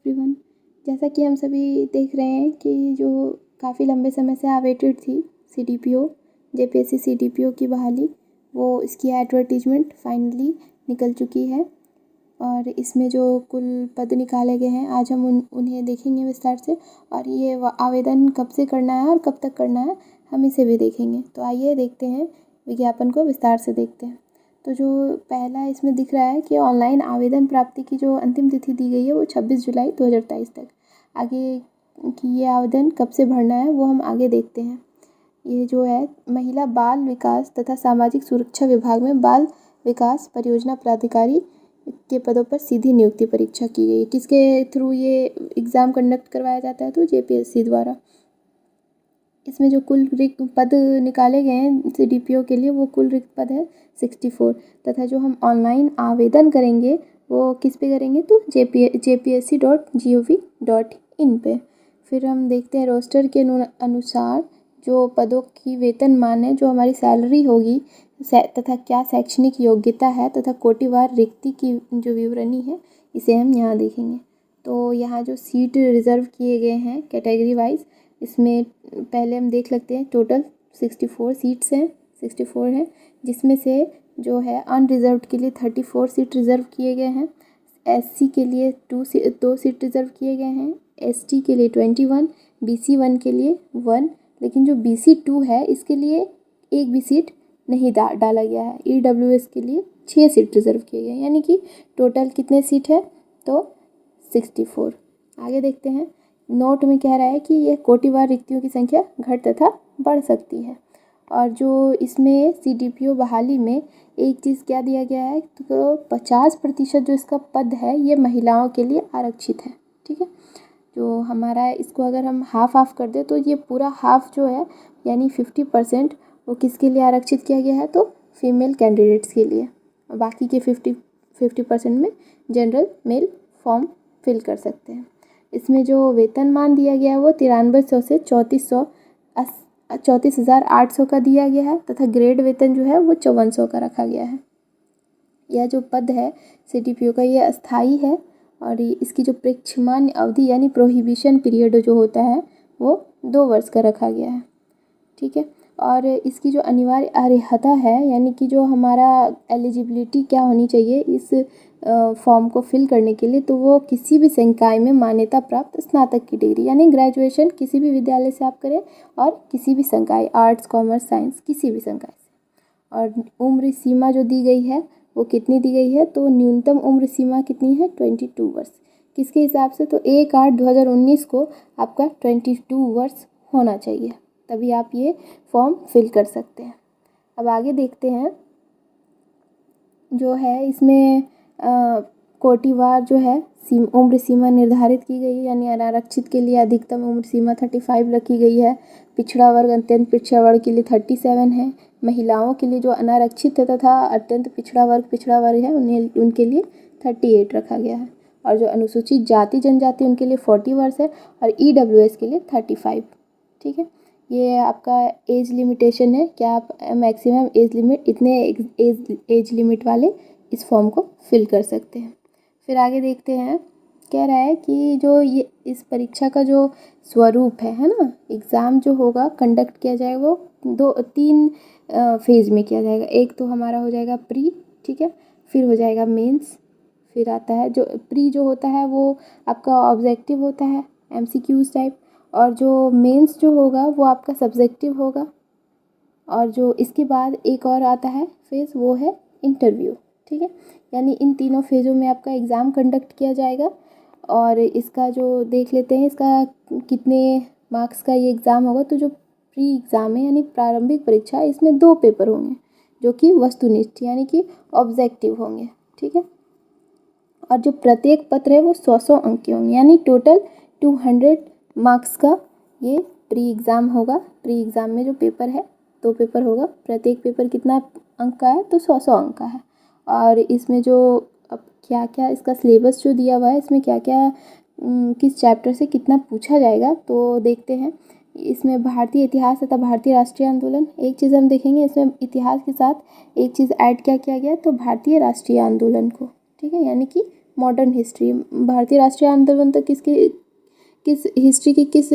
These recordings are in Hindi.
एवरीवन। जैसा कि हम सभी देख रहे हैं कि जो काफ़ी लंबे समय से अवेटेड थी सीडीपीओ जेपीएससी सीडीपीओ की बहाली, वो इसकी एडवर्टीजमेंट फाइनली निकल चुकी है और इसमें जो कुल पद निकाले गए हैं आज हम उन्हें देखेंगे विस्तार से। और ये आवेदन कब से करना है और कब तक करना है हम इसे भी देखेंगे। तो आइए देखते हैं, विज्ञापन को विस्तार से देखते हैं। तो जो पहला इसमें दिख रहा है कि ऑनलाइन आवेदन प्राप्ति की जो अंतिम तिथि दी गई है वो 26 जुलाई 2023 तक। आगे कि ये आवेदन कब से भरना है वो हम आगे देखते हैं। ये जो है महिला बाल विकास तथा सामाजिक सुरक्षा विभाग में बाल विकास परियोजना पदाधिकारी के पदों पर सीधी नियुक्ति परीक्षा की गई। किसके थ्रू ये एग्ज़ाम कंडक्ट करवाया जाता है? तो जेपीएससी द्वारा। इसमें जो कुल रिक्त पद निकाले गए हैं सीडीपीओ के लिए वो कुल रिक्त पद है 64 तथा जो हम ऑनलाइन आवेदन करेंगे वो किस पे करेंगे? तो jpsc.gov.in पे। फिर हम देखते हैं रोस्टर के अनुसार जो पदों की वेतनमान है, जो हमारी सैलरी होगी तथा क्या शैक्षणिक योग्यता है तथा कोटिवार रिक्ति की जो विवरणी है इसे हम यहाँ देखेंगे। तो यहाँ जो सीट रिज़र्व किए गए हैं कैटेगरी वाइज, इसमें पहले हम देख लेते हैं। टोटल 64 सीट्स हैं, 64 हैं, जिसमें से जो है अनरिजर्व्ड के लिए 34 सीट रिज़र्व किए गए हैं। एससी के लिए 2 सीट रिज़र्व किए गए हैं, एसटी के लिए 21, बीसी 1 के लिए 1, लेकिन जो बीसी 2 है इसके लिए एक भी सीट नहीं डाला गया है। ईडब्ल्यूएस के लिए 6 सीट रिज़र्व किए गए हैं, यानी कि टोटल कितने सीट है? तो 64। आगे देखते हैं। नोट में कह रहा है कि यह कोटिवार रिक्तियों की संख्या घट तथा बढ़ सकती है। और जो इसमें सीडीपीओ बहाली में एक चीज़ क्या दिया गया है, तो 50% जो इसका पद है ये महिलाओं के लिए आरक्षित है। ठीक है, जो हमारा इसको अगर हम हाफ कर दें तो ये पूरा हाफ जो है यानी 50% वो किसके लिए आरक्षित किया गया है? तो फीमेल कैंडिडेट्स के लिए। और बाकी के 50% में जनरल मेल फॉर्म फिल कर सकते हैं। इसमें जो वेतनमान दिया गया है वो 9300 से 34,800 का दिया गया है तथा ग्रेड वेतन जो है वो 5400 का रखा गया है। यह जो पद है सीडीपीओ का ये अस्थाई है और इसकी जो प्रेक्षमान्य अवधि यानी प्रोहिबिशन पीरियड जो होता है वो 2 वर्ष का रखा गया है। ठीक है, और इसकी जो अनिवार्य अर्हता है यानी कि जो हमारा एलिजिबिलिटी क्या होनी चाहिए इस फॉर्म को फिल करने के लिए, तो वो किसी भी संकाय में मान्यता प्राप्त स्नातक की डिग्री यानी ग्रेजुएशन किसी भी विद्यालय से आप करें और किसी भी संकाय आर्ट्स कॉमर्स साइंस किसी भी संकाय से। और उम्र सीमा जो दी गई है वो कितनी दी गई है? तो न्यूनतम उम्र सीमा कितनी है? 22 वर्ष। किसके हिसाब से? तो 1/8/2019 को आपका 22 वर्ष होना चाहिए, तभी आप ये फॉर्म फिल कर सकते हैं। अब आगे देखते हैं। जो है इसमें कोटिवार जो है उम्र सीमा निर्धारित की गई है, यानी अनारक्षित के लिए अधिकतम उम्र सीमा 35 रखी गई है। पिछड़ा वर्ग अत्यंत पिछड़ा वर्ग के लिए 37 है। महिलाओं के लिए जो अनारक्षित तथा अत्यंत पिछड़ा वर्ग है उनके लिए 38 रखा गया है। और जो अनुसूचित जाति जनजाति उनके लिए 40 वर्ष है और ईडब्ल्यूएस के लिए 35। ठीक है, ये आपका एज लिमिटेशन है, क्या आप मैक्सिमम एज लिमिट इतने एज लिमिट वाले इस फॉर्म को फिल कर सकते हैं। फिर आगे देखते हैं। कह रहा है कि जो ये इस परीक्षा का जो स्वरूप है ना, एग्ज़ाम जो होगा कंडक्ट किया जाएगा वो 3 फेज़ में किया जाएगा। एक तो हमारा हो जाएगा प्री, ठीक है, फिर हो जाएगा मेंस, फिर आता है जो प्री जो होता है वो आपका ऑब्जेक्टिव होता है एमसीक्यूज टाइप, और जो मेंस जो होगा वो आपका सब्जेक्टिव होगा। और जो इसके बाद एक और आता है फेज़ वो है इंटरव्यू। ठीक है, यानी इन तीनों फेज़ों में आपका एग्ज़ाम कंडक्ट किया जाएगा। और इसका जो देख लेते हैं इसका कितने मार्क्स का ये एग्ज़ाम होगा। तो जो प्री एग्ज़ाम है यानी प्रारंभिक परीक्षा, इसमें 2 पेपर होंगे जो कि वस्तुनिष्ठ यानी कि ऑब्जेक्टिव होंगे। ठीक है, और जो प्रत्येक पत्र है वो 100 अंक के होंगे, यानी टोटल 200 मार्क्स का ये प्री एग्ज़ाम होगा। प्री एग्ज़ाम में जो पेपर है 2 पेपर होगा, प्रत्येक पेपर कितना अंक का है? तो 100 अंक का है। और इसमें जो अब क्या क्या इसका सिलेबस जो दिया हुआ है, इसमें क्या क्या किस चैप्टर से कितना पूछा जाएगा तो देखते हैं। इसमें भारतीय इतिहास तथा भारतीय राष्ट्रीय आंदोलन एक चीज़ हम देखेंगे। इसमें इतिहास के साथ एक चीज़ ऐड क्या किया गया, तो भारतीय राष्ट्रीय आंदोलन को। ठीक है, यानी कि मॉडर्न हिस्ट्री। भारतीय राष्ट्रीय आंदोलन तो किस हिस्ट्री की किस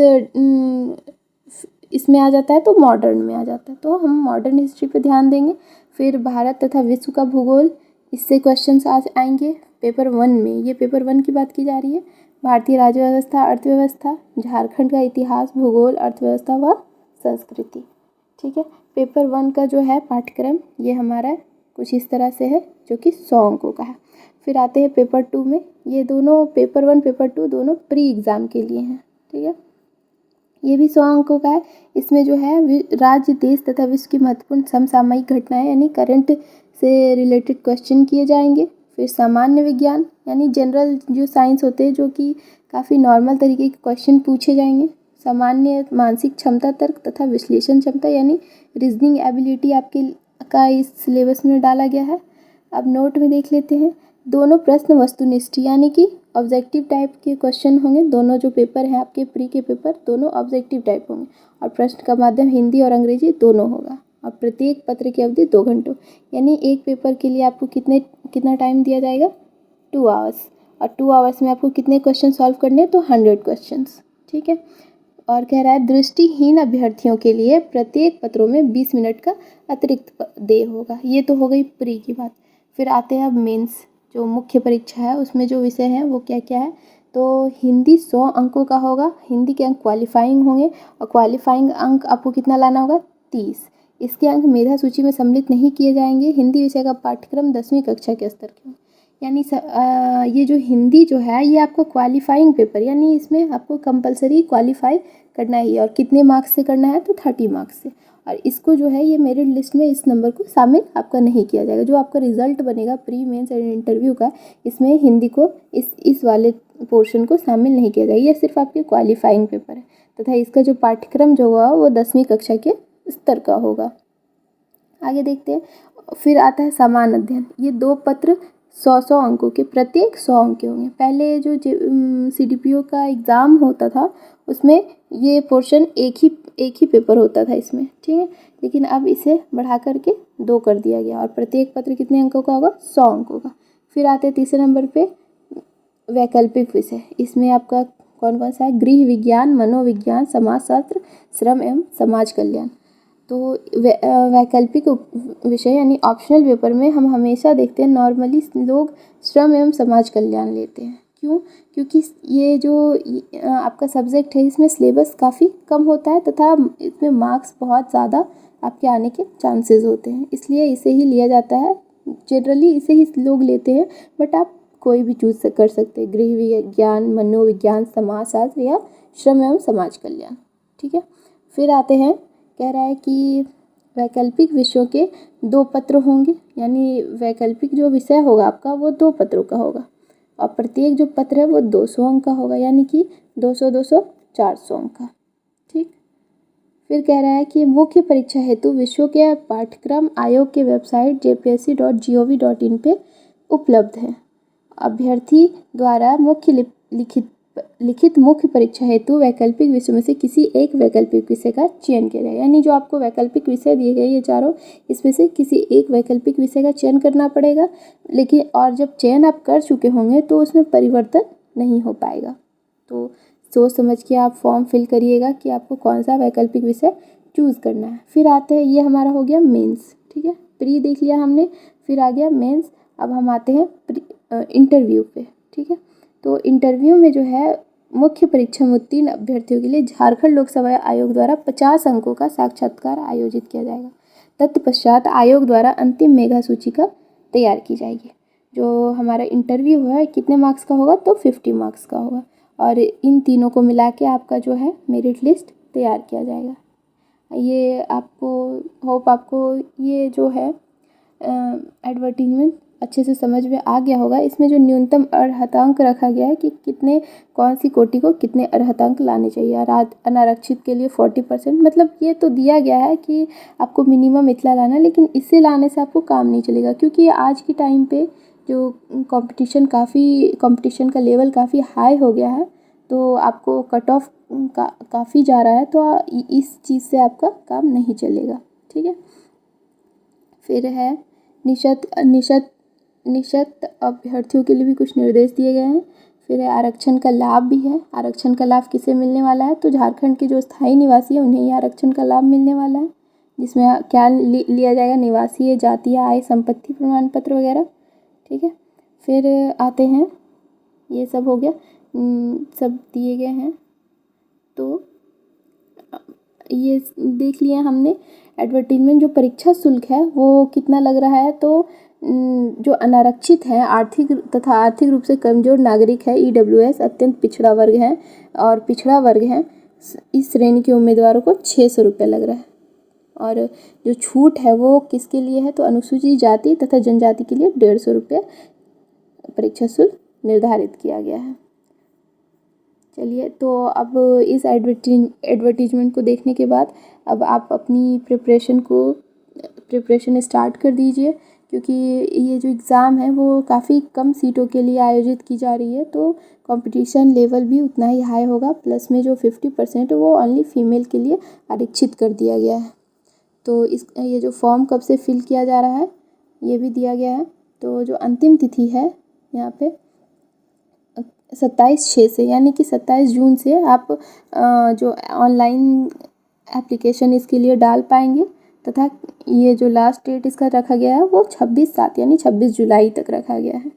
इसमें आ जाता है, तो मॉडर्न में आ जाता है, तो हम मॉडर्न हिस्ट्री पे ध्यान देंगे। फिर भारत तथा विश्व का भूगोल, इससे क्वेश्चंस आज आएंगे पेपर 1 में। ये पेपर 1 की बात की जा रही है। भारतीय राज्य व्यवस्था, अर्थव्यवस्था, झारखंड का इतिहास, भूगोल, अर्थव्यवस्था व संस्कृति। ठीक है, पेपर 1 का जो है पाठ्यक्रम ये हमारा कुछ इस तरह से है, जो कि 100 अंकों का है। फिर आते हैं पेपर 2 में। ये दोनों पेपर 1 पेपर 2 दोनों प्री एग्ज़ाम के लिए हैं। ठीक है, ये भी 100 अंकों का है। इसमें जो है राज्य, देश तथा विश्व की महत्वपूर्ण समसामयिक घटनाएं यानी करंट से रिलेटेड क्वेश्चन किए जाएंगे। फिर सामान्य विज्ञान यानी जनरल जो साइंस होते हैं, जो कि काफ़ी नॉर्मल तरीके के क्वेश्चन पूछे जाएंगे। सामान्य मानसिक क्षमता, तर्क तथा विश्लेषण क्षमता यानी रीजनिंग एबिलिटी आपके का इस सिलेबस में डाला गया है। अब नोट में देख लेते हैं। दोनों प्रश्न वस्तुनिष्ठ यानी कि ऑब्जेक्टिव टाइप के क्वेश्चन होंगे। दोनों जो पेपर हैं आपके प्री के पेपर, दोनों ऑब्जेक्टिव टाइप होंगे और प्रश्न का माध्यम हिंदी और अंग्रेजी दोनों होगा। और प्रत्येक पत्र की अवधि 2 घंटों, यानी एक पेपर के लिए आपको कितना टाइम दिया जाएगा, 2 आवर्स। और 2 आवर्स में आपको कितने क्वेश्चन सॉल्व करने हैं, तो 100 क्वेश्चंस। ठीक है, और कह रहा है दृष्टिहीन अभ्यर्थियों के लिए प्रत्येक पत्रों में 20 मिनट का अतिरिक्त देय होगा। ये तो हो गई प्री की बात। फिर आते हैं अब मेंस, जो मुख्य परीक्षा है उसमें जो विषय हैं वो क्या क्या है। तो हिंदी 100 अंकों का होगा। हिंदी के अंक क्वालिफाइंग होंगे और क्वालिफाइंग अंक आपको कितना लाना होगा, 30। इसके अंक मेधा सूची में सम्मिलित नहीं किए जाएंगे। हिंदी विषय का पाठ्यक्रम 10वीं कक्षा के स्तर के, यानी ये जो हिंदी जो है ये आपको क्वालिफाइंग पेपर, यानी इसमें आपको कंपलसरी क्वालिफाई करना ही है। और कितने मार्क्स से करना है, तो 30 मार्क्स से। और इसको जो है ये मेरिट लिस्ट में इस नंबर को शामिल आपका नहीं किया जाएगा। जो आपका रिजल्ट बनेगा प्री मेंस एंड इंटरव्यू का, इसमें हिंदी को इस वाले पोर्शन को शामिल नहीं किया जाएगा। ये सिर्फ आपके क्वालिफाइंग पेपर है तथा इसका जो पाठ्यक्रम जो होगा वो 10वीं कक्षा के स्तर का होगा। आगे देखते हैं। फिर आता है समान अध्ययन। ये 2 पत्र 100 अंकों के, प्रत्येक 100 अंक के होंगे। पहले जो CDPO का एग्ज़ाम होता था उसमें ये पोर्शन एक ही पेपर होता था इसमें। ठीक है, लेकिन अब इसे बढ़ा करके 2 कर दिया गया और प्रत्येक पत्र कितने अंकों का होगा, 100 अंकों का। फिर आते हैं तीसरे नंबर पे वैकल्पिक विषय। इसमें आपका कौन कौन सा है, गृह विज्ञान, मनोविज्ञान, समाजशास्त्र, श्रम एवं समाज कल्याण। तो वैकल्पिक विषय यानी ऑप्शनल पेपर में हम हमेशा देखते हैं नॉर्मली लोग श्रम एवं समाज कल्याण लेते हैं। क्यों, क्योंकि ये जो आपका सब्जेक्ट है इसमें सिलेबस काफ़ी कम होता है तथा इसमें मार्क्स बहुत ज़्यादा आपके आने के चांसेस होते हैं, इसलिए इसे ही लिया जाता है। जनरली इसे ही लोग लेते हैं, बट आप कोई भी चूज कर सकते हैं, गृह विज्ञान, मनोविज्ञान, समाजशास्त्र या श्रम एवं समाज कल्याण। ठीक है, फिर आते हैं, कह रहा है कि वैकल्पिक विषयों के 2 पत्र होंगे, यानी वैकल्पिक जो विषय होगा आपका वो 2 पत्रों का होगा और प्रत्येक जो पत्र है वो 200 अंक का होगा, यानी कि 200 400 अंक का। ठीक, फिर कह रहा है कि मुख्य परीक्षा हेतु विषयों के पाठ्यक्रम आयोग के वेबसाइट jpsc.gov.in पे उपलब्ध है। अभ्यर्थी द्वारा लिखित मुख्य परीक्षा हेतु वैकल्पिक विषयों में से किसी एक वैकल्पिक विषय का चयन किया जाएगा। यानी जो आपको वैकल्पिक विषय दिए गए ये चारों, इसमें से किसी एक वैकल्पिक विषय का चयन करना पड़ेगा। लेकिन और जब चयन आप कर चुके होंगे तो उसमें परिवर्तन नहीं हो पाएगा। तो सोच समझ के आप फॉर्म फिल करिएगा कि आपको कौन सा वैकल्पिक विषय चूज़ करना है। फिर आते हैं, ये हमारा हो गया मेंस। ठीक है, प्री देख लिया हमने, फिर आ गया मेंस। अब हम आते हैं इंटरव्यू पे। ठीक है, तो इंटरव्यू में जो है मुख्य परीक्षा में उत्तीर्ण अभ्यर्थियों के लिए झारखंड लोकसेवा आयोग द्वारा 50 अंकों का साक्षात्कार आयोजित किया जाएगा। तत्पश्चात आयोग द्वारा अंतिम मेधा सूची का तैयार की जाएगी। जो हमारा इंटरव्यू है कितने मार्क्स का होगा, तो 50 मार्क्स का होगा और इन तीनों को मिला के आपका जो है मेरिट लिस्ट तैयार किया जाएगा। ये आपको आपको ये जो है एडवर्टीजमेंट अच्छे से समझ में आ गया होगा। इसमें जो न्यूनतम अर्हतांक रखा गया है कि कौन सी कोटि को कितने अर्हतांक लाने चाहिए। अनारक्षित के लिए 40%, मतलब ये तो दिया गया है कि आपको मिनिमम इतना लाना, लेकिन इससे लाने से आपको काम नहीं चलेगा, क्योंकि आज की टाइम पे जो कंपटीशन का लेवल काफ़ी हाई हो गया है, तो आपको कट ऑफ काफ़ी जा रहा है, तो इस चीज़ से आपका काम नहीं चलेगा। ठीक है, फिर है निशत निःशक्त अभ्यर्थियों के लिए भी कुछ निर्देश दिए गए हैं। फिर आरक्षण का लाभ भी है। आरक्षण का लाभ किसे मिलने वाला है, तो झारखंड के जो स्थायी निवासी हैं उन्हें ही आरक्षण का लाभ मिलने वाला है, जिसमें क्या लिया जाएगा, निवासीय, जातीय, आय, संपत्ति प्रमाण पत्र वगैरह। ठीक है, फिर आते हैं, ये सब हो गया, सब दिए गए हैं। तो ये देख लिया हमने। एडवर्टीजमेंट जो परीक्षा शुल्क है वो कितना लग रहा है, तो जो अनारक्षित हैं, आर्थिक तथा आर्थिक रूप से कमज़ोर नागरिक है, EWS, अत्यंत पिछड़ा वर्ग है और पिछड़ा वर्ग है, इस श्रेणी के उम्मीदवारों को 600 रुपये लग रहा है। और जो छूट है वो किसके लिए है, तो अनुसूचित जाति तथा जनजाति के लिए 150 रुपये परीक्षा शुल्क निर्धारित किया गया है। चलिए, तो अब इस एडवर्टीजमेंट को देखने के बाद अब आप अपनी प्रिपरेशन स्टार्ट कर दीजिए, क्योंकि ये जो एग्ज़ाम है वो काफ़ी कम सीटों के लिए आयोजित की जा रही है, तो कंपटीशन लेवल भी उतना ही हाई होगा। प्लस में जो 50% है वो ओनली फीमेल के लिए आरक्षित कर दिया गया है। तो ये जो फॉर्म कब से फिल किया जा रहा है ये भी दिया गया है। तो जो अंतिम तिथि है यहाँ पे 27/6 से, यानी कि 27 जून से आप जो ऑनलाइन एप्लीकेशन इसके लिए डाल पाएंगे, तथा ये जो लास्ट डेट इसका रखा गया है वो 26/7 यानी 26 जुलाई तक रखा गया है।